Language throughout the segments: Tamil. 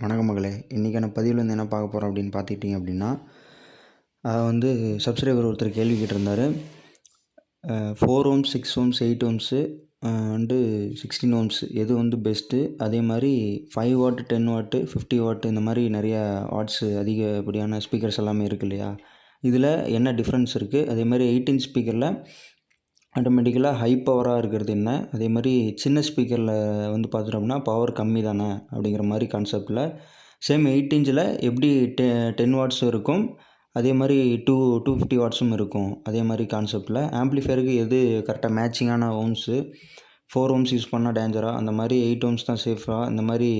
வணக்கம் மகளே. இன்றைக்கான பதிவில் என்ன பார்க்க போகிறோம் அப்படின்னு பார்த்துக்கிட்டிங்க அப்படின்னா, சப்ஸ்கிரைபர் ஒருத்தர் கேள்வி கேட்டிருந்தார். 4 ohms 6 ohms 8 ohms and 16 ohms எது பெஸ்ட்டு, அதே மாதிரி 5 watt 10 watt 50 watt இந்த மாதிரி நிறையா வாட்ஸு அதிகப்படியான ஸ்பீக்கர்ஸ் எல்லாமே இருக்குது இல்லையா? இதில் என்ன டிஃப்ரென்ஸ் இருக்குது, அதே மாதிரி 8 inch ஸ்பீக்கரில் ஆட்டோமேட்டிக்கலாக ஹை பவராக இருக்கிறது என்ன, அதே மாதிரி சின்ன ஸ்பீக்கரில் பார்த்துட்டோம் அப்படின்னா பவர் கம்மி தானே அப்படிங்கிற மாதிரி கான்செப்டில். சேம் 8 inchல் எப்படி 10 watts இருக்கும், அதே மாதிரி 250 wattsம் இருக்கும். அதே மாதிரி கான்செப்டில் ஆம்ப்ளிஃபையருக்கு எது கரெக்டாக மேட்சிங்கான ஓம்ஸு, 4 ohms யூஸ் பண்ணால் டேஞ்சராக, அந்த மாதிரி 8 ohms தான் சேஃபாக, இந்த மாதிரி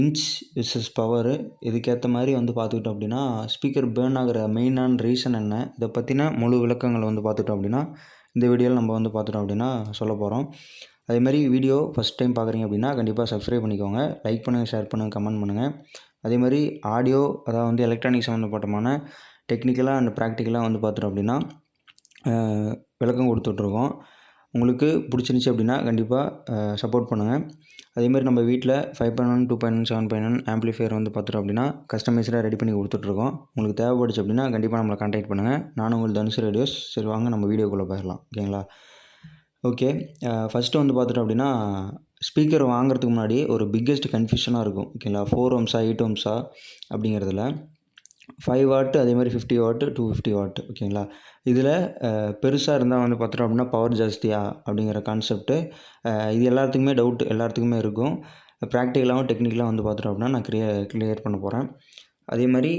இன்ச் விசஸ் பவரு இதுக்கேற்ற மாதிரி பார்த்துக்கிட்டோம் அப்படின்னா ஸ்பீக்கர் பேர்ன் ஆகிற மெயினான ரீசன் என்ன, இதை பற்றின முழு விளக்கங்களை பார்த்துட்டோம் அப்படின்னா இந்த வீடியோவில் நம்ம பார்த்துட்டோம் அப்படின்னா சொல்ல போகிறோம். அதேமாதிரி வீடியோ ஃபஸ்ட் டைம் பார்க்குறீங்க அப்படின்னா கண்டிப்பாக சப்ஸ்கிரைப் பண்ணிக்கோங்க, லைக் பண்ணுங்கள், ஷேர் பண்ணுங்கள், கமெண்ட் பண்ணுங்கள். அதே மாதிரி ஆடியோ, அதாவது எலக்ட்ரானிக் சம்மந்தப்பட்டமான டெக்னிக்கலாக அண்ட் ப்ராக்டிக்கலாக பார்த்துட்டோம் அப்படின்னா விளக்கம் கொடுத்துட்ருக்கோம். உங்களுக்கு பிடிச்சிருந்துச்சி அப்படின்னா கண்டிப்பாக சப்போர்ட் பண்ணுங்கள். அதேமாதிரி நம்ம வீட்டில் 5.1 2.1 7.1 ஆம்ப்ளிஃபையர் பார்த்துட்டோம் அப்படின்னா கஸ்டமைஸ்டாக ரெடி பண்ணி கொடுத்துட்ருக்கோம். உங்களுக்கு தேவைப்படுச்சு அப்படின்னா கண்டிப்பாக நம்மளை கான்டாக்ட் பண்ணுங்கள். நானும் உங்கள் தனுஷ் ரேடியோஸ். சரி வாங்க நம்ம வீடியோக்குள்ளே போயிடலாம், ஓகேங்களா? ஓகே, ஃபஸ்ட்டு பார்த்துட்டோம் அப்படின்னா ஸ்பீக்கர் வாங்குறதுக்கு முன்னாடி ஒரு பிக்கெஸ்ட் கன்ஃபியூஷனாக இருக்கும், ஓகேங்களா? 4 ohms 8 ohms அப்படிங்கிறதுல 5 watt அதே மாதிரி 50 watt 250 watt, ஓகேங்களா? இதில் பெருசாக இருந்தால் பார்த்துட்டோம் அப்படின்னா பவர் ஜாஸ்தியா அப்படிங்கிற கான்செப்ட்டு இது எல்லாத்துக்குமே டவுட் எல்லாத்துக்குமே இருக்கும். ப்ராக்டிக்கலாகவும் டெக்னிக்கலாக பார்த்துட்டோம் அப்படின்னா நான் கிளியர் பண்ண போகிறேன். அதே மாதிரி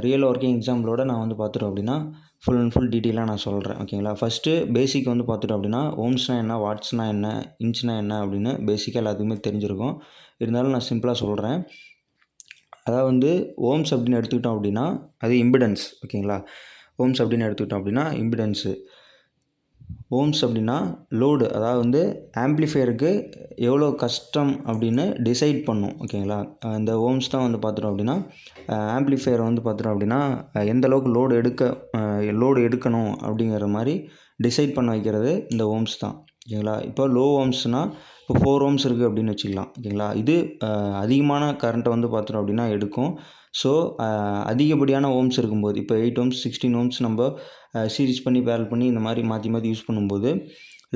ரியல் ஒர்க்கிங் எக்ஸாம்பிளோட நான் பார்த்துட்டோம் அப்படின்னா ஃபுல் அண்ட் ஃபுல் டீட்டெயிலாக நான் சொல்கிறேன், ஓகேங்களா? ஃபஸ்ட்டு பேசிக் பார்த்துட்டோம் அப்படின்னா ஓம்ஸ்னால் என்ன, வாட்ஸ்னால் என்ன, இன்ச்னால் என்ன அப்படின்னு பேசிக்காக எல்லாத்துக்குமே தெரிஞ்சிருக்கும். இருந்தாலும் நான் சிம்பிளாக சொல்கிறேன். அதாவது ஓம்ஸ் அப்படின்னு எடுத்துக்கிட்டோம் அப்படின்னா அது இம்பிடன்ஸ், ஓகேங்களா? ஓம்ஸ் அப்படின்னு எடுத்துக்கிட்டோம் அப்படின்னா இம்பிடன்ஸு. ஓம்ஸ் அப்படின்னா லோடு, அதாவது ஆம்ப்ளிஃபையருக்கு எவ்வளோ கஷ்டம் அப்படின்னு டிசைட் பண்ணும், ஓகேங்களா? இந்த ஓம்ஸ் தான் பார்த்துட்டோம் அப்படின்னா ஆம்ப்ளிஃபையர் பார்த்துட்டோம் அப்படின்னா எந்த அளவுக்கு லோடு எடுக்கணும் அப்படிங்கிற மாதிரி டிசைட் பண்ண வைக்கிறது இந்த ஓம்ஸ் தான், ஓகேங்களா? இப்போ லோ ஓம்ஸ்னால் இப்போ 4 ohms இருக்குது அப்படின்னு வச்சுக்கலாம், ஓகேங்களா? இது அதிகமான கரண்ட்டை பார்த்துட்டோம் அப்படின்னா எடுக்கும். ஸோ அதிகப்படியான ஓம்ஸ் இருக்கும்போது இப்போ 8 ohms 16 ohms நம்ம சீரிஸ் பண்ணி பேரல் பண்ணி இந்த மாதிரி மாற்றி மாற்றி யூஸ் பண்ணும்போது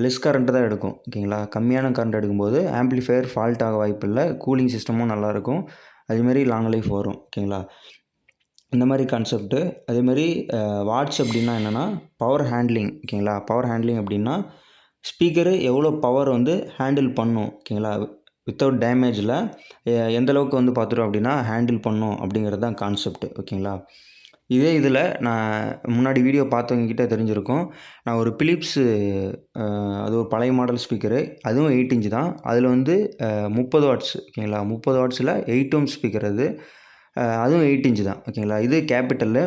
லெஸ் கரண்ட்டு தான் எடுக்கும், ஓகேங்களா? கம்மியான கரண்ட் எடுக்கும்போது ஆம்ப்ளிஃபையர் ஃபால்ட் ஆக வாய்ப்பில்லை, கூலிங் சிஸ்டமும் நல்லாயிருக்கும், அதேமாதிரி லாங் லைஃப் வரும், ஓகேங்களா? இந்த மாதிரி கான்செப்ட்டு. அதேமாதிரி வாட்ஸ் அப்படின்னா என்னென்னா பவர் ஹேண்ட்லிங், ஓகேங்களா? பவர் ஹேண்ட்லிங் அப்படின்னா ஸ்பீக்கரு எவ்வளோ பவர் ஹேண்டில் பண்ணும், ஓகேங்களா? வித்தவுட் டேமேஜில் எந்த அளவுக்கு பார்த்துட்டோம் அப்படின்னா ஹேண்டில் பண்ணும் அப்படிங்கிறது தான் கான்செப்ட்டு, ஓகேங்களா? இதே இதில் நான் முன்னாடி வீடியோ பார்த்தவங்கக்கிட்ட தெரிஞ்சிருக்கும். நான் ஒரு பிலிப்ஸு அது ஒரு பழைய மாடல் ஸ்பீக்கரு, அதுவும் 8 inch தான். அதில் 30 watts, ஓகேங்களா? 30 wattsல 8 ohms ஸ்பீக்கர் அதுவும் 8 inch தான், ஓகேங்களா? இது கேபிட்டலு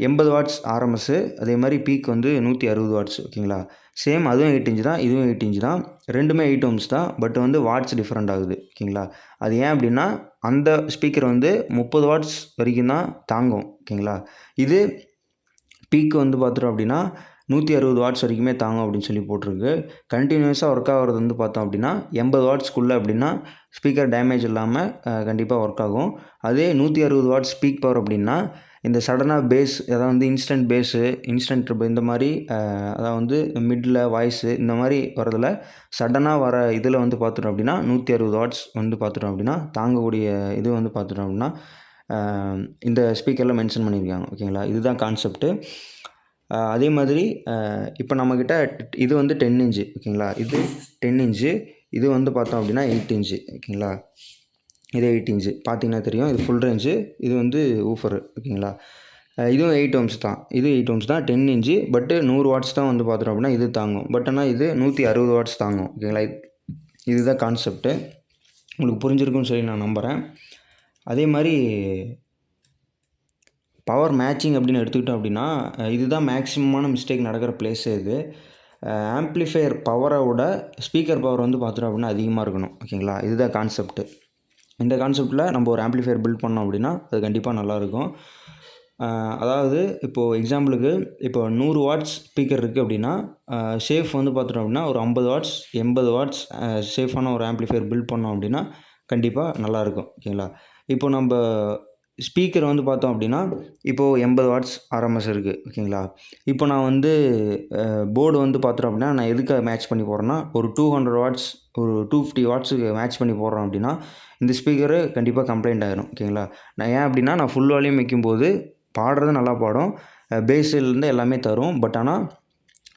80 watts ஆர்எம்எஸ்ஸு, அதே மாதிரி பீக் 160 watts, ஓகேங்களா? சேம் அதுவும் 8 inch தான், இதுவும் 8 inch தான். ரெண்டுமே 8 ohms தான், பட் வாட்ஸ் டிஃப்ரெண்ட் ஆகுது, ஓகேங்களா? அது ஏன் அப்படின்னா அந்த ஸ்பீக்கர் 30 watts வரைக்கும் தான் தாங்கும், ஓகேங்களா? இது பீக் பார்த்துட்டோம் அப்படின்னா 160 watts வரைக்குமே தாங்கும் அப்படின்னு சொல்லி போட்டிருக்கு. கண்டினியூஸாக ஒர்க் ஆகிறது பார்த்தோம் அப்படின்னா 80 wattsக்குள்ளே அப்படின்னா ஸ்பீக்கர் டேமேஜ் இல்லாமல் கண்டிப்பாக ஒர்க் ஆகும். அதே 160 watts பீக் பவர் அப்படின்னா இந்த சடனாக பேஸ், அதாவது இன்ஸ்டன்ட் பேஸு, இன்ஸ்டன்ட் ட்ரிபிள் இந்த மாதிரி அதாவது மிடில் வாய்ஸு இந்த மாதிரி வரதில் சடனாக வர இதில் பார்த்துட்டோம் அப்படின்னா 160 watts பார்த்துட்டோம் அப்படின்னா தாங்கக்கூடிய இது பார்த்துட்டோம் அப்படின்னா இந்த ஸ்பீக்கரில் மென்ஷன் பண்ணியிருக்காங்க, ஓகேங்களா? இதுதான் கான்செப்ட்டு. அதே மாதிரி இப்போ நம்மக்கிட்ட இது 10 inch, ஓகேங்களா? இது 10 inch, இது பார்த்தோம் அப்படின்னா 8 inch, ஓகேங்களா? இது 8 inch பார்த்தீங்கன்னா தெரியும், இது ஃபுல் ரேஞ்சு, இது ஊஃபரு, ஓகேங்களா? இதுவும் 8 ohms தான், இது 8 ohms தான், 10 inch, பட்டு 100 watts தான் பார்த்துட்டோம் அப்படின்னா இது தாங்கும். பட் ஆனால் இது 160 watts தாங்கும், ஓகேங்களா? இதுதான் கான்செப்ட்டு. உங்களுக்கு புரிஞ்சிருக்குன்னு சொல்லி நான் நம்புகிறேன். அதே மாதிரி பவர் மேட்சிங் அப்படின்னு எடுத்துக்கிட்டோம் அப்படின்னா இதுதான் மேக்ஸிமமான மிஸ்டேக் நடக்கிற பிளேஸே இது. ஆம்ப்ளிஃபையர் பவரை விட ஸ்பீக்கர் பவர் பார்த்துட்டோம் அப்படின்னா அதிகமாக இருக்கணும், ஓகேங்களா? இதுதான் கான்செப்ட்டு. இந்த கான்செப்ட்டில் நம்ம ஒரு ஆம்ப்ளிஃபையர் பில்ட் பண்ணோம் அப்படின்னா அது கண்டிப்பாக நல்லாயிருக்கும். அதாவது இப்போது எக்ஸாம்பிளுக்கு இப்போ 100 watts ஸ்பீக்கர் இருக்குது அப்படின்னா சேஃப் பார்த்துட்டோம் அப்படின்னா ஒரு 50 watts 80 watts சேஃபான ஒரு ஆம்ப்ளிஃபையர் பில்ட் பண்ணோம் அப்படின்னா கண்டிப்பாக நல்லாயிருக்கும். ஓகேங்களா? இப்போ நம்ம ஸ்பீக்கர் வந்து பார்த்தோம் அப்படின்னா, இப்போது 80 வாட்ஸ் ஆர்எம்எஸ் இருக்குது. ஓகேங்களா? இப்போ நான் வந்து போர்டு வந்து பார்த்துட்டோம் அப்படின்னா, நான் எதுக்கு மேட்ச் பண்ணி போடுறேன்னா, ஒரு 200 வாட்ஸ், ஒரு 250 வாட்ஸுக்கு மேட்ச் பண்ணி போடுறோம் அப்படின்னா, இந்த ஸ்பீக்கரு கண்டிப்பாக கம்ப்ளைண்ட் ஆயிரும். ஓகேங்களா? நான் ஏன் அப்படின்னா, நான் ஃபுல் வால்யூம் வைக்கும்போது பாடுறது நல்லா பாடும். பேஸ்லேருந்து எல்லாமே தரும். பட் ஆனால்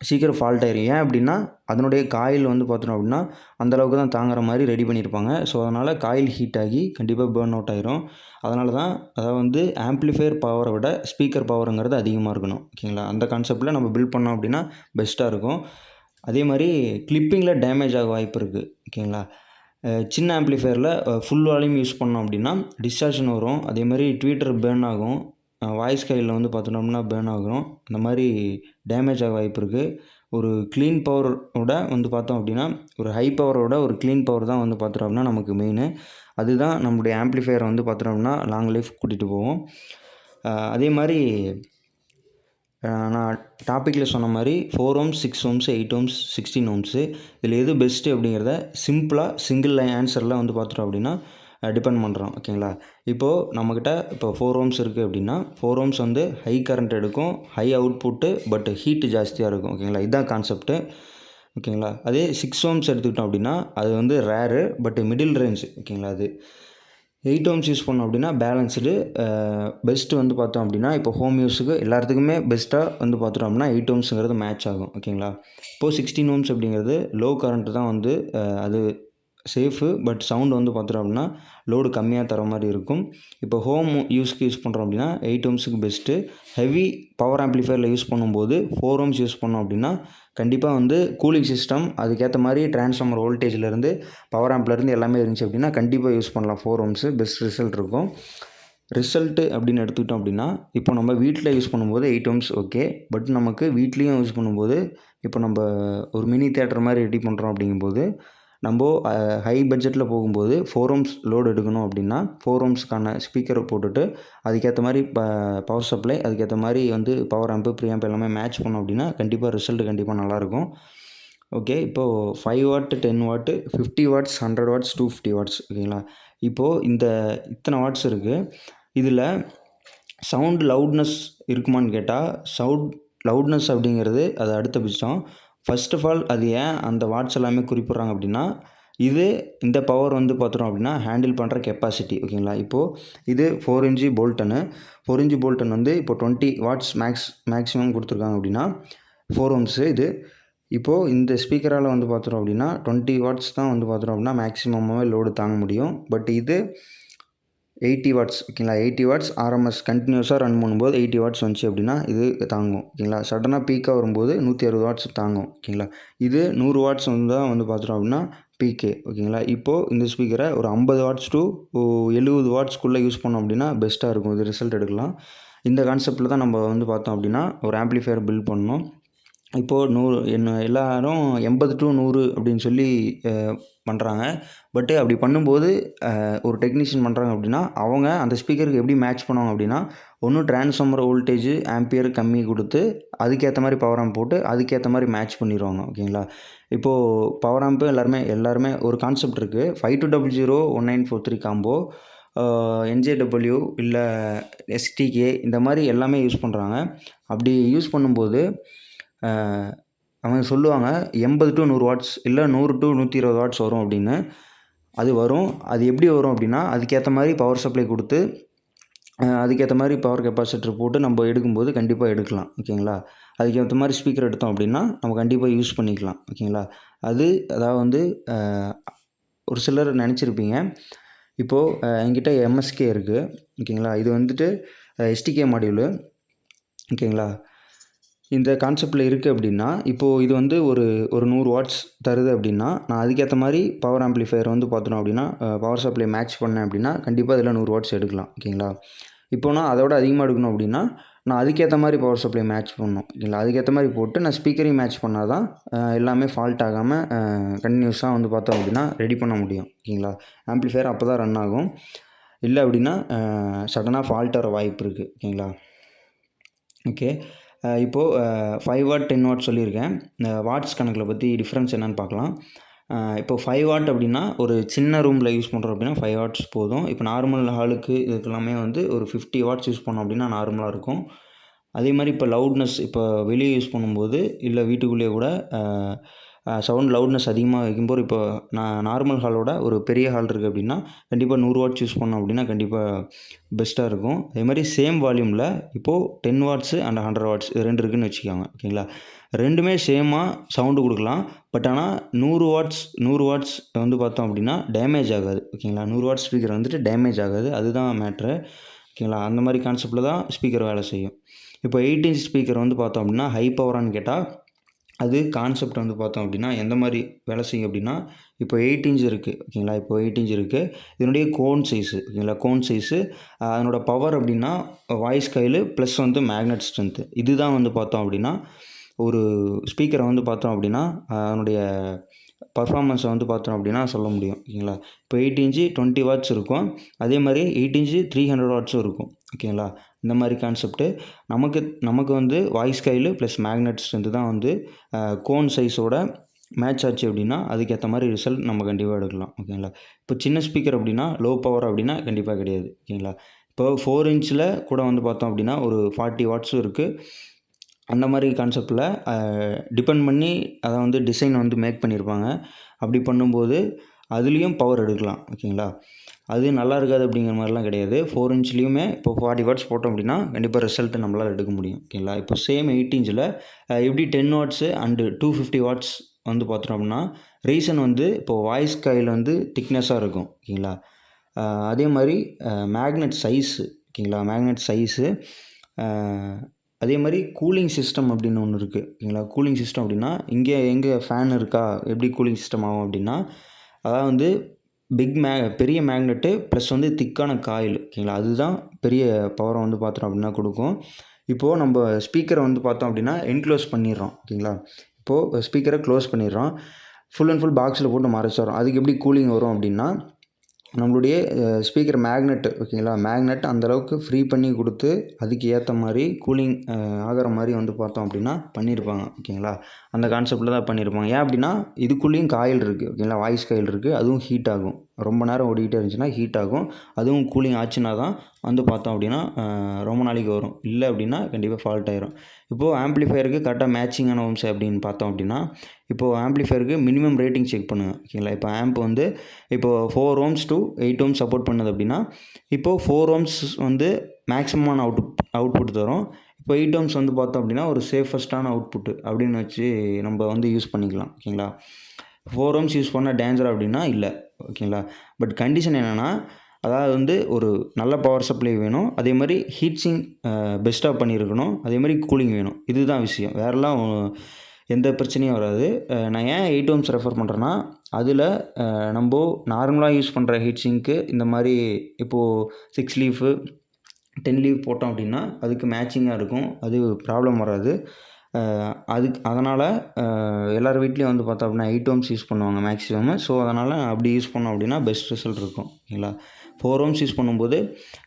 சீக்கிரம் ஃபால்ட் ஆயிரும். ஏன் அப்படின்னா, அதனுடைய காயில் வந்து பார்த்தோம் அப்படின்னா, அந்த அளவுக்கு தான் தாங்குற மாதிரி ரெடி பண்ணியிருப்பாங்க. ஸோ, அதனால் காயில் ஹீட் ஆகி கண்டிப்பாக பர்ன் அவுட் ஆயிரும். அதனால தான் அதாவது வந்து ஆம்ப்ளிஃபையர் பவரை விட ஸ்பீக்கர் பவருங்கிறது அதிகமாக இருக்கணும். ஓகேங்களா? அந்த கான்செப்ட்டில் நம்ம பில்ட் பண்ணோம் அப்படின்னா பெஸ்ட்டாக இருக்கும். அதே மாதிரி கிளிப்பிங்கில் டேமேஜ் ஆக வாய்ப்பு இருக்குது. ஓகேங்களா? சின்ன ஆம்ப்ளிஃபையரில் ஃபுல் வால்யூம் யூஸ் பண்ணோம் அப்படின்னா டிஸ்டார்ஷன் வரும். அதே மாதிரி ட்வீட்டர் பர்ன் ஆகும். வாய்ஸ் காயிலில் வந்து பார்த்தோம்னா பர்ன் ஆகும். அந்த மாதிரி டேமேஜ் ஆக வாய்ப்பு இருக்குது. ஒரு க்ளீன் பவரோட வந்து பார்த்தோம் அப்படின்னா, ஒரு ஹை பவரோட ஒரு க்ளீன் பவர் தான் வந்து பார்த்தோம் அப்படின்னா நமக்கு மெயினு. அதுதான் நம்மளுடைய ஆம்ப்ளிஃபையரை வந்து பார்த்தோம் அப்படின்னா லாங் லைஃப் கூட்டிகிட்டு போகும். அதே மாதிரி நான் டாப்பிக்கில் சொன்ன மாதிரி 4 ஓம்ஸ், 6 ஓம்ஸ், 8 ஓம்ஸ், 16 ஓம்ஸு இதில் எது பெஸ்ட்டு அப்படிங்கிறத சிம்பிளாக சிங்கிள் லைன் ஆன்சரில் வந்து பார்த்துட்டோம் அப்படின்னா டிபெண்ட் பண்ணுறோம். ஓகேங்களா? இப்போது நம்மக்கிட்ட இப்போ 4 ஓம்ஸ் இருக்குது அப்படின்னா 4 ஓம்ஸ் வந்து ஹை கரண்ட் எடுக்கும், ஹை அவுட்புட்டு, பட் ஹீட்டு ஜாஸ்தியாக இருக்கும். ஓகேங்களா? இதுதான் கான்செப்ட்டு. ஓகேங்களா? அதே 6 ஓம்ஸ் எடுத்துக்கிட்டோம் அப்படின்னா அது வந்து ரேரு, பட் மிடில் ரேஞ்ச். ஓகேங்களா? அது 8 ஓம்ஸ் யூஸ் பண்ணோம் அப்படின்னா பேலன்ஸ்டு. பெஸ்ட்டு வந்து பார்த்தோம் அப்படின்னா இப்போ ஹோம் யூஸுக்கு எல்லாத்துக்குமே பெஸ்ட்டாக வந்து பார்த்துட்டோம் அப்படின்னா 8 ஓம்ஸுங்கிறது மேட்ச் ஆகும். ஓகேங்களா? இப்போது 16 ஓம்ஸ் அப்படிங்கிறது லோ கரண்ட்டு தான் வந்து அது சேஃபு. பட் சவுண்டு வந்து பார்த்துட்டோம் அப்படின்னா லோடு கம்மியாக தர மாதிரி இருக்கும். இப்போ ஹோம் யூஸ்க்கு யூஸ் பண்ணுறோம் அப்படின்னா 8 ஓம்ஸுக்கு பெஸ்ட்டு. ஹெவி பவர் ஆம்ப்ளிஃபையரில் யூஸ் பண்ணும்போது 4 ஓம்ஸ் யூஸ் பண்ணோம் அப்படின்னா கண்டிப்பாக வந்து கூலிங் சிஸ்டம் அதுக்கேற்ற மாதிரி டிரான்ஸ்ஃபார்மர் வோல்டேஜ்லேருந்து பவர் ஆம்ப்லேருந்து எல்லாமே இருந்துச்சு அப்படின்னா கண்டிப்பாக யூஸ் பண்ணலாம். 4 ஓம்ஸு பெஸ்ட் ரிசல்ட் இருக்கும். ரிசல்ட்டு அப்படின்னு எடுத்துக்கிட்டோம் அப்படின்னா, இப்போ நம்ம வீட்டில் யூஸ் பண்ணும்போது 8 ஓம்ஸ் ஓகே. பட் நமக்கு வீட்லேயும் யூஸ் பண்ணும்போது இப்போ நம்ம ஒரு மினி தியேட்டர் மாதிரி ரெடி பண்ணுறோம் அப்படிங்கும்போது நம்ம ஹை பட்ஜெட்டில் போகும்போது 4 ஓம்ஸ் லோடு எடுக்கணும் அப்படின்னா 4 ஓம்ஸ்க்கான ஸ்பீக்கரை போட்டுட்டு அதுக்கேற்ற மாதிரி பவர் சப்ளை, அதுக்கேற்ற மாதிரி வந்து பவர் ஆம்பு, ப்ரீ ஆம்ப் எல்லாமே மேட்ச் பண்ணோம் அப்படின்னா கண்டிப்பாக ரிசல்ட் கண்டிப்பாக நல்லாயிருக்கும். ஓகே. இப்போது 5 வாட்டு, 10 வாட்டு, 50 வாட்ஸ், 100 வாட்ஸ், 250 வாட்ஸ். ஓகேங்களா? இப்போது இத்தனை வாட்ஸ் இருக்குது. இதில் சவுண்ட் லவுட்னஸ் இருக்குமான்னு கேட்டால் லவுட்னஸ் அப்படிங்கிறது அது அடுத்த பட்சம். ஃபர்ஸ்ட் ஆஃப் ஆல் அது ஏன் அந்த வாட்ஸ் எல்லாமே குறிப்பிட்றாங்க அப்படின்னா, இந்த பவர் வந்து பார்த்துட்டோம் அப்படின்னா ஹேண்டில் பண்ணுற கெப்பாசிட்டி. ஓகேங்களா? இப்போது இது 4 இன்ச்சு போல்டனு. 4 இன்ச்சு போல்டன் வந்து இப்போ 20 வாட்ஸ் மேக்ஸிமம் கொடுத்துருக்காங்க அப்படின்னா 4 ஓம்ஸு இது. இப்போது இந்த ஸ்பீக்கரால் வந்து பார்த்துட்டோம் அப்படின்னா 20 வாட்ஸ் தான் வந்து பார்த்துட்டோம் அப்படின்னா மேக்ஸிமமாகவே லோடு தாங்க முடியும். பட் இது 80 வாட்ஸ். ஓகேங்களா? 80 வாட்ஸ் ஆர்எம்எஸ் கண்டினியூஸாக ரன் பண்ணும்போது 80 வாட்ஸ் வந்துச்சு அப்படின்னா இது தாங்கும். ஓகேங்களா? சடனாக பீக்காக வரும்போது 160 வாட்ஸ் தாங்கும். ஓகேங்களா? இது 100 வாட்ஸ் தான் வந்து பார்த்துட்டோம் அப்படின்னா பீக்கு. ஓகேங்களா? இப்போது இந்த ஸ்பீக்கரை ஒரு 50 வாட்ஸ் டு 70 வாட்ஸ்க்குள்ளே யூஸ் பண்ணோம் அப்படின்னா பெஸ்ட்டாக இருக்கும். இது ரிசல்ட் எடுக்கலாம். இந்த கான்செப்ட்டில் தான் நம்ம வந்து பார்த்தோம் அப்படின்னா ஒரு ஆம்ப்ளிஃபையர் பில்ட் பண்ணணும். இப்போது எல்லோரும் 80 to 100 அப்படின்னு சொல்லி பண்ணுறாங்க. பட்டு அப்படி பண்ணும்போது ஒரு டெக்னீஷியன் பண்ணுறாங்க அப்படின்னா அவங்க அந்த ஸ்பீக்கருக்கு எப்படி மேட்ச் பண்ணுவாங்க அப்படின்னா, ஒன்று டிரான்ஸ்ஃபார்மர் வோல்டேஜ் ஆம்பியர் கம்மி கொடுத்து அதுக்கேற்ற மாதிரி பவர் ஆம்ப் போட்டு அதுக்கேற்ற மாதிரி மேட்ச் பண்ணிடுவாங்க. ஓகேங்களா? இப்போது பவர் ஆம்ப்பு எல்லாருமே ஒரு கான்செப்ட் இருக்குது. 5200 1943 காம்போ, NJW இல்லை STK இந்த மாதிரி எல்லாமே யூஸ் பண்ணுறாங்க. அப்படி யூஸ் பண்ணும்போது அவங்க சொல்லுவாங்க 80 to 100 வாட்ஸ் இல்லை 100 to 120 வாட்ஸ் வரும் அப்படின்னு. அது வரும். அது எப்படி வரும் அப்படின்னா அதுக்கேற்ற மாதிரி பவர் சப்ளை கொடுத்து அதுக்கேற்ற மாதிரி பவர் கெப்பாசிட்டர் போட்டு நம்ம எடுக்கும்போது கண்டிப்பாக எடுக்கலாம். ஓகேங்களா? அதுக்கேற்ற மாதிரி ஸ்பீக்கர் எடுத்தோம் அப்படின்னா நம்ம கண்டிப்பாக யூஸ் பண்ணிக்கலாம். ஓகேங்களா? அதாவது வந்து ஒரு சிலர் நினச்சிருப்பீங்க. இப்போது என்கிட்ட MSK இருக்குது. ஓகேங்களா? இது வந்துட்டு STK மாடியூலு. ஓகேங்களா? இந்த கான்செப்ட்டில் இருக்குது அப்படின்னா, இப்போது இது வந்து ஒரு 100 வாட்ஸ் தருது அப்படின்னா, நான் அதுக்கேற்ற மாதிரி பவர் ஆம்ப்ளிஃபையர் வந்து பார்த்துட்டோம் அப்படின்னா பவர் சப்ளை மேட்ச் பண்ணேன் அப்படின்னா கண்டிப்பாக இதில் 100 வாட்ஸ் எடுக்கலாம். ஓகேங்களா? இப்போது நான் அதோட அதிகமாக எடுக்கணும் அப்படின்னா நான் அதுக்கேற்ற மாதிரி பவர் சப்ளை மேட்ச் பண்ணணும். ஓகேங்களா? அதுக்கேற்ற மாதிரி போட்டு நான் ஸ்பீக்கரையும் மேட்ச் பண்ணால் தான் எல்லாமே ஃபால்ட் ஆகாமல் கண்டினியூஸாக வந்து பார்த்தோம் அப்படின்னா ரெடி பண்ண முடியும். ஓகேங்களா? ஆம்ப்ளிஃபையர் அப்போ தான் ரன் ஆகும். இல்லை அப்படின்னா சடனாக ஃபால்ட் வர வாய்ப்பு இருக்குது. ஓகேங்களா? ஓகே. இப்போது 5 வாட் 10 வாட் சொல்லியிருக்கேன். வாட்ஸ் கணக்கில் பற்றி டிஃப்ரென்ஸ் என்னென்னு பார்க்கலாம். இப்போ 5 வாட் அப்படின்னா ஒரு சின்ன ரூமில் யூஸ் பண்ணுறோம் அப்படின்னா 5 வாட்ஸ் போதும். இப்போ நார்மல் ஹாலுக்கு இதுக்கெல்லாமே வந்து ஒரு 50 வாட்ஸ் யூஸ் பண்ணோம் அப்படின்னா நார்மலாக இருக்கும். அதே மாதிரி இப்போ லவுட்னஸ் இப்போ வெளியே யூஸ் பண்ணும்போது இல்லை வீட்டுக்குள்ளேயே கூட சவுண்ட் லவுட்னஸ் அதிகமாக வைக்கும்போது இப்போ நார்மல் ஹாலோட ஒரு பெரிய ஹால் இருக்குது அப்படின்னா கண்டிப்பாக 100 வாட்ஸ் யூஸ் பண்ணோம் அப்படின்னா கண்டிப்பாக பெஸ்ட்டாக இருக்கும். அதே மாதிரி சேம் வால்யூமில் இப்போது 10 வாட்ஸு அண்ட் 100 வாட்ஸ் இது 2 இருக்குதுன்னு வச்சுக்கோங்க. ஓகேங்களா, ரெண்டுமே சேமாக சவுண்டு கொடுக்கலாம். பட் ஆனால் 100 வாட்ஸ் வந்து பார்த்தோம் அப்படின்னா டேமேஜ் ஆகாது. ஓகேங்களா, 100 வாட்ஸ் ஸ்பீக்கர் வந்துட்டு டேமேஜ் ஆகாது. அதுதான் மேட்ரு. ஓகேங்களா, அந்த மாதிரி கான்செப்டில் தான் ஸ்பீக்கர் வேலை செய்யும். இப்போ 8 இன்ச் ஸ்பீக்கர் வந்து பார்த்தோம் அப்படின்னா ஹை பவரானு கேட்டால் அது கான்செப்ட் வந்து பார்த்தோம் அப்படின்னா எந்த மாதிரி வேலை செய்யும் அப்படின்னா, இப்போ 8 இன்ச் இருக்குது. ஓகேங்களா, இப்போ 8 இன்ச் இருக்குது. இதனுடைய கோன் சைஸு. ஓகேங்களா, கோன் சைஸு அதனோட பவர் அப்படின்னா வாய்ஸ் காயில் ப்ளஸ் வந்து மேக்னெட் ஸ்ட்ரென்த்து. இதுதான் வந்து பார்த்தோம் அப்படின்னா ஒரு ஸ்பீக்கரை வந்து பார்த்தோம் அப்படின்னா அதனுடைய பர்ஃபார்மன்ஸை வந்து பார்த்தோம் அப்படின்னா சொல்ல முடியும். ஓகேங்களா, இப்போ 8 இன்ச்சு 20 வாட்ஸ் இருக்கும். அதே மாதிரி 8 இன்ச்சு 300 வாட்ஸும் இருக்கும். ஓகேங்களா, இந்த மாதிரி கான்செப்ட்டு நமக்கு வந்து voice coil plus magnet strength தான் வந்து கோன் சைஸோட மேட்ச் ஆச்சு அப்படின்னா அதுக்கேற்ற மாதிரி ரிசல்ட் நம்ம கண்டிப்பாக எடுக்கலாம். ஓகேங்களா, இப்போ சின்ன ஸ்பீக்கர் அப்படின்னா லோ பவர் அப்படின்னா கண்டிப்பாக கிடையாது. ஓகேங்களா, இப்போ 4 இன்ச்சில் கூட வந்து பார்த்தோம் அப்படின்னா ஒரு 40 வாட்ஸும் இருக்குது. அந்த மாதிரி கான்செப்டில் டிபெண்ட் பண்ணி அதை வந்து டிசைன் வந்து மேக் பண்ணியிருப்பாங்க. அப்படி பண்ணும்போது அதுலேயும் பவர் எடுக்கலாம். ஓகேங்களா, அது நல்லா இருக்காது அப்படிங்கிற மாதிரிலாம் கிடையாது. 4 இன்ச்லேயுமே இப்போ 40 வாட்ஸ் போட்டோம் அப்படின்னா கண்டிப்பாக ரிசல்ட்டு நம்மளால் எடுக்க முடியும். ஓகேங்களா, இப்போ சேம் 8 இன்ச்சில் எப்படி 10 வாட்ஸு அண்டு 250 வாட்ஸ் வந்து பார்த்தோம் அப்படின்னா ரீசன் வந்து இப்போது வாய்ஸ் காயில் வந்து திக்னஸாக இருக்கும். ஓகேங்களா, அதே மாதிரி மேக்னெட் சைஸு. ஓகேங்களா, மேக்னெட் சைஸு அதே மாதிரி கூலிங் சிஸ்டம் அப்படின்னு ஒன்று இருக்குது. ஓகேங்களா, கூலிங் சிஸ்டம் அப்படின்னா எங்கே ஃபேன் இருக்கா எப்படி கூலிங் சிஸ்டம் ஆகும் அப்படின்னா அதாவது வந்து பெரிய மேக்னெட்டு ப்ளஸ் வந்து திக்கான காயில். ஓகேங்களா, அதுதான் பெரிய பவரை வந்து பார்த்தோம் அப்படின்னா கொடுக்கும். இப்போது நம்ம ஸ்பீக்கரை வந்து பார்த்தோம் அப்படின்னா என்க்ளோஸ் பண்ணிடுறோம். ஓகேங்களா, இப்போது ஸ்பீக்கரை க்ளோஸ் பண்ணிடுறோம். ஃபுல் அண்ட் ஃபுல் பாக்ஸில் போட்டு மறைச்சிடுறோம். அதுக்கு எப்படி கூலிங் வரும் அப்படின்னா நம்மளுடைய ஸ்பீக்கர் மேக்னெட்டு. ஓகேங்களா, மேக்னெட் அந்தளவுக்கு ஃப்ரீ பண்ணி கொடுத்து அதுக்கு ஏற்ற மாதிரி கூலிங் ஆகிற மாதிரி வந்து பார்த்தோம் அப்படின்னா பண்ணியிருப்பாங்க. ஓகேங்களா, அந்த கான்செப்டில் தான் பண்ணியிருப்பாங்க. ஏன் அப்படின்னா இதுக்குள்ளேயும் காயில் இருக்குது. ஓகேங்களா, வாய்ஸ் காயில் இருக்குது. அதுவும் ஹீட் ஆகும். ரொம்ப நேரம் ஓடிக்கிட்டே இருந்துச்சுன்னா ஹீட் ஆகும். அதுவும் கூலிங் ஆச்சுன்னா தான் வந்து பார்த்தோம் அப்படின்னா ரொம்ப நாளைக்கு வரும். இல்லை அப்படின்னா கண்டிப்பாக ஃபால்ட் ஆயிரும். இப்போது ஆம்ப்ளிஃபையருக்கு கரெக்டாக மேட்சிங்கான ஓம்ஸ் அப்படின்னு பார்த்தோம் அப்படின்னா இப்போது ஆம்ப்ளிஃபையருக்கு மினிமம் ரேட்டிங் செக் பண்ணுங்கள். ஓகேங்களா, இப்போ ஆம்ப் வந்து இப்போது 4 ohms to 8 ohms சப்போர்ட் பண்ணுது அப்படின்னா இப்போது 4 ohms வந்து மேக்ஸிமமான அவுட்புட் தரும். இப்போ 8 ohms வந்து பார்த்தோம் அப்படின்னா ஒரு சேஃபஸ்ட்டான அவுட்புட்டு அப்படின்னு வச்சு நம்ம வந்து யூஸ் பண்ணிக்கலாம். ஓகேங்களா, 4 ohms யூஸ் பண்ணால் டேஞ்சர் அப்படின்னா இல்லை. ஓகேங்களா, பட் கண்டிஷன் என்னென்னா அதாவது வந்து ஒரு நல்ல பவர் சப்ளை வேணும். அதே மாதிரி ஹீட் சிங்க் பெஸ்ட்டாக பண்ணியிருக்கணும். அதே மாதிரி கூலிங் வேணும். இதுதான் விஷயம். வேறெல்லாம் எந்த பிரச்சனையும் வராது. நான் ஏன் 8 ohms ரெஃபர் பண்ணுறேன்னா அதில் நம்ம நார்மலாக யூஸ் பண்ணுற ஹீட் சிங்க்கு இந்த மாதிரி இப்போது 6 லீஃபு 10 லீஃப் போட்டோம் அப்படின்னா அதுக்கு மேட்சிங்காக இருக்கும். அது ப்ராப்ளம் வராது. அதனால் எல்லார் வீட்லேயும் வந்து பார்த்தோம் அப்படின்னா 8 ohms யூஸ் பண்ணுவாங்க மேக்ஸிமம். ஸோ அதனால் அப்படி யூஸ் பண்ணோம் அப்படின்னா பெஸ்ட் ரிசல்ட் இருக்கும். ஓகேங்களா, 4 ohms யூஸ் பண்ணும்போது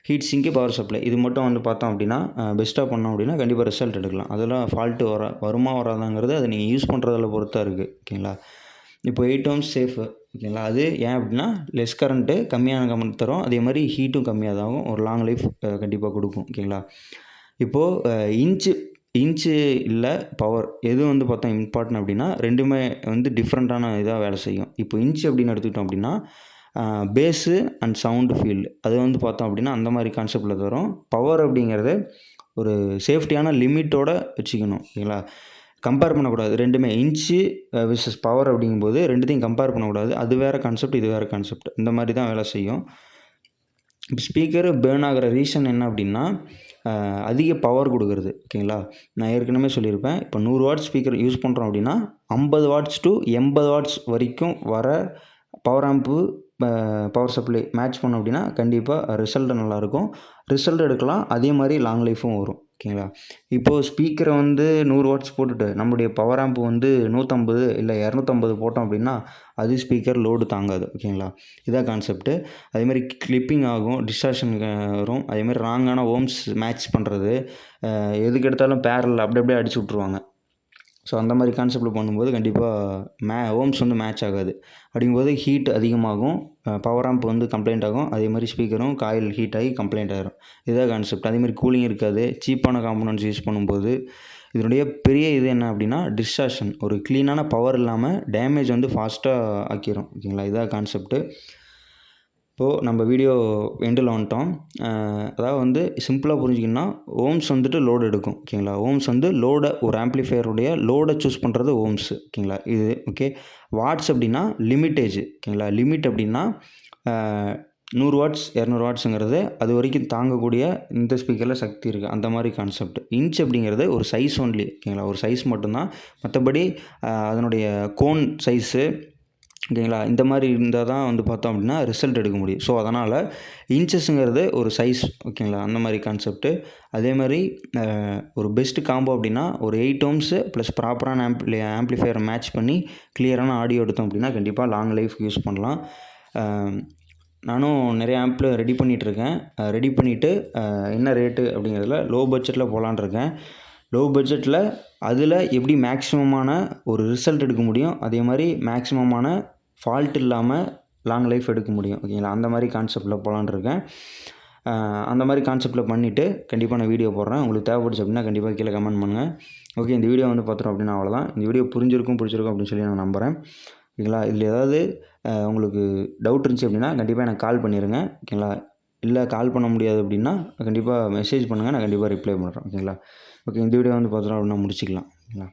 ஹீட் சிங்க்கு பவர் சப்ளை இது மட்டும் வந்து பார்த்தோம் அப்படின்னா பெஸ்ட்டாக பண்ணோம் அப்படின்னா கண்டிப்பாக ரிசல்ட் எடுக்கலாம். அதெல்லாம் ஃபால்ட்டு வருமா வராதாங்கிறது அதை நீங்கள் யூஸ் பண்ணுறதில் பொறுத்தா இருக்குது. ஓகேங்களா, இப்போ 8 ohms சேஃபு. ஓகேங்களா, அது ஏன் அப்படின்னா லெஸ் கரண்ட்டு கம்மியான கரண்ட் தரும். அதே மாதிரி ஹீட்டும் கம்மியாக தான் ஆகும். ஒரு லாங் லைஃப் கண்டிப்பாக கொடுக்கும். ஓகேங்களா, இப்போது இன்ச்சு இல்லை பவர் எது வந்து பார்த்தா இம்பார்ட்டன்ட் அப்படின்னா ரெண்டுமே வந்து டிஃப்ரெண்ட்டான இதாக வேலை செய்யும். இப்போ இன்ச்சு அப்படின்னு எடுத்துக்கிட்டோம் அப்படின்னா பேஸு அண்ட் சவுண்டு ஃபீல்டு அது வந்து பார்த்தோம் அப்படின்னா அந்த மாதிரி கான்செப்டில் தரும். பவர் அப்படிங்கிறது ஒரு சேஃப்டியான லிமிட்டோடு வச்சுக்கணும். ஓகேங்களா, கம்பேர் பண்ணக்கூடாது. ரெண்டுமே இன்ச்சு விசஸ் பவர் அப்படிங்கும்போது ரெண்டுத்தையும் கம்பேர் பண்ணக்கூடாது. அது வேறு கான்செப்ட், இது வேறு கான்செப்ட். இந்த மாதிரி தான் வேலை செய்யும். இப்போ ஸ்பீக்கரு பேர்ன் ஆகிற ரீசன் என்ன அப்படின்னா அதிக பவர் கொடுக்குறது. ஓகேங்களா, நான் ஏற்கனவே சொல்லியிருப்பேன். இப்போ 100 வாட்ஸ் ஸ்பீக்கர் யூஸ் பண்ணுறோம் அப்படின்னா 50 வாட்ஸ் டு 80 வாட்ஸ் வரைக்கும் வர power amp power supply match பண்ணோம் அப்படின்னா கண்டிப்பாக ரிசல்ட்டு நல்லாயிருக்கும். ரிசல்ட் எடுக்கலாம். அதே மாதிரி லாங் லைஃப்பும் வரும். ஓகேங்களா, இப்போது ஸ்பீக்கரை வந்து 100 வாட்ஸ் போட்டுட்டு நம்மளுடைய பவர் ஆம்ப் வந்து 150 இல்லை 250 போட்டோம் அப்படின்னா அது ஸ்பீக்கர் லோடு தாங்காது. ஓகேங்களா, இதான் கான்செப்ட்டு. அதேமாதிரி கிளிப்பிங் ஆகும், டிஸ்டார்ஷன் வரும். அதேமாதிரி ராங்கான ஓம்ஸ் மேட்ச் பண்ணுறது எதுக்கு எடுத்தாலும் பேரலில் அப்படியே அடிச்சு விட்ருவாங்க. ஸோ அந்த மாதிரி கான்செப்ட்டில் பண்ணும்போது கண்டிப்பாக ஓம்ஸ் வந்து மேட்ச் ஆகாது. அப்படிங்கும்போது ஹீட் அதிகமாகும், பவர் ஆம்ப் வந்து கம்ப்ளைண்ட் ஆகும், அதே மாதிரி ஸ்பீக்கரும் காயில் ஹீட் ஆகி கம்ப்ளைண்ட் ஆகிரும். இதுதான் கான்செப்ட். அதேமாதிரி கூலிங் இருக்காது. சீப்பான காம்போனன்ட்ஸ் யூஸ் பண்ணும்போது இதனுடைய பெரிய இது என்ன அப்படின்னா டிஸ்டார்ஷன். ஒரு க்ளீனான பவர் இல்லாமல் டேமேஜ் வந்து ஃபாஸ்ட்டாக ஆக்கிரும். ஓகேங்களா, இதுதான் கான்செப்ட்டு. இப்போது நம்ம வீடியோ எண்டில் வந்துட்டோம். அதாவது வந்து சிம்பிளாக புரிஞ்சிக்கணும்னா ஓம்ஸ் வந்துட்டு லோடு எடுக்கும். ஓகேங்களா, ஓம்ஸ் வந்து லோடை ஒரு ஆம்ப்ளிஃபையருடைய லோடை சூஸ் பண்ணுறது ஓம்ஸு. ஓகேங்களா, இது ஓகே. வாட்ஸ் அப்படின்னா லிமிட்டேஜ். ஓகேங்களா, லிமிட் அப்படின்னா 100 வாட்ஸ் 200 வாட்ஸுங்கிறது அது வரைக்கும் தாங்கக்கூடிய இந்த ஸ்பீக்கரில் சக்தி இருக்குது, அந்த மாதிரி கான்செப்ட். இன்ச் அப்படிங்கிறது ஒரு சைஸ் ஒன்லி. ஓகேங்களா, ஒரு சைஸ் மட்டும்தான். மற்றபடி அதனுடைய கோன் சைஸு, ஓகேங்களா, இந்த மாதிரி இருந்தால் தான் வந்து பார்த்தோம் அப்படின்னா ரிசல்ட் எடுக்க முடியும். ஸோ அதனால் இன்ச்சஸுங்கிறது ஒரு சைஸ். ஓகேங்களா, அந்த மாதிரி கான்செப்ட்டு. அதே மாதிரி ஒரு பெஸ்ட்டு காம்போ அப்படின்னா ஒரு 8 ஓம்ஸு ப்ளஸ் ப்ராப்பரான ஆம்ப்ளிஃபையரை மேட்ச் பண்ணி கிளியரான ஆடியோ எடுத்தோம் அப்படின்னா கண்டிப்பாக லாங் லைஃப்க்கு யூஸ் பண்ணலாம். நானும் நிறைய ஆம்பில் ரெடி பண்ணிகிட்ருக்கேன். ரெடி பண்ணிவிட்டு என்ன ரேட்டு அப்படிங்கிறதுல லோ பட்ஜெட்டில் போகலான்னு இருக்கேன். லோ பட்ஜெட்டில் அதில் எப்படி மேக்ஸிமமான ஒரு ரிசல்ட் எடுக்க முடியும், அதே மாதிரி மேக்ஸிமமான ஃபால்ட் இல்லாமல் லாங் லைஃப் எடுக்க முடியும். ஓகேங்களா, அந்த மாதிரி கான்செப்ட்டில் போகலான்னு இருக்கேன். அந்த மாதிரி கான்செப்ட்டில் பண்ணிவிட்டு கண்டிப்பாக நான் வீடியோ போடுறேன். உங்களுக்கு தேவைப்படுச்சு அப்படின்னா கண்டிப்பாக கீழே கமெண்ட் பண்ணுங்கள். ஓகே, இந்த வீடியோ வந்து பார்த்துட்டோம் அப்படின்னா அவ்வளோதான். இந்த வீடியோ பிடிச்சிருக்கும் அப்படின்னு சொல்லி நான் நம்புகிறேன். ஓகேங்களா, இதில் ஏதாவது உங்களுக்கு டவுட் இருந்துச்சு அப்படின்னா கண்டிப்பாக எனக்கு கால் பண்ணிடுங்க. ஓகேங்களா, இல்லை கால் பண்ண முடியாது அப்படின்னா கண்டிப்பாக மெசேஜ் பண்ணுங்கள், நான் கண்டிப்பாக ரிப்ளை பண்ணுறேன். ஓகேங்களா, ஓகே, இந்த வீடியோ வந்து பார்த்துட்டோம் அப்படின்னா முடிச்சிக்கலாம். ஓகேங்களா.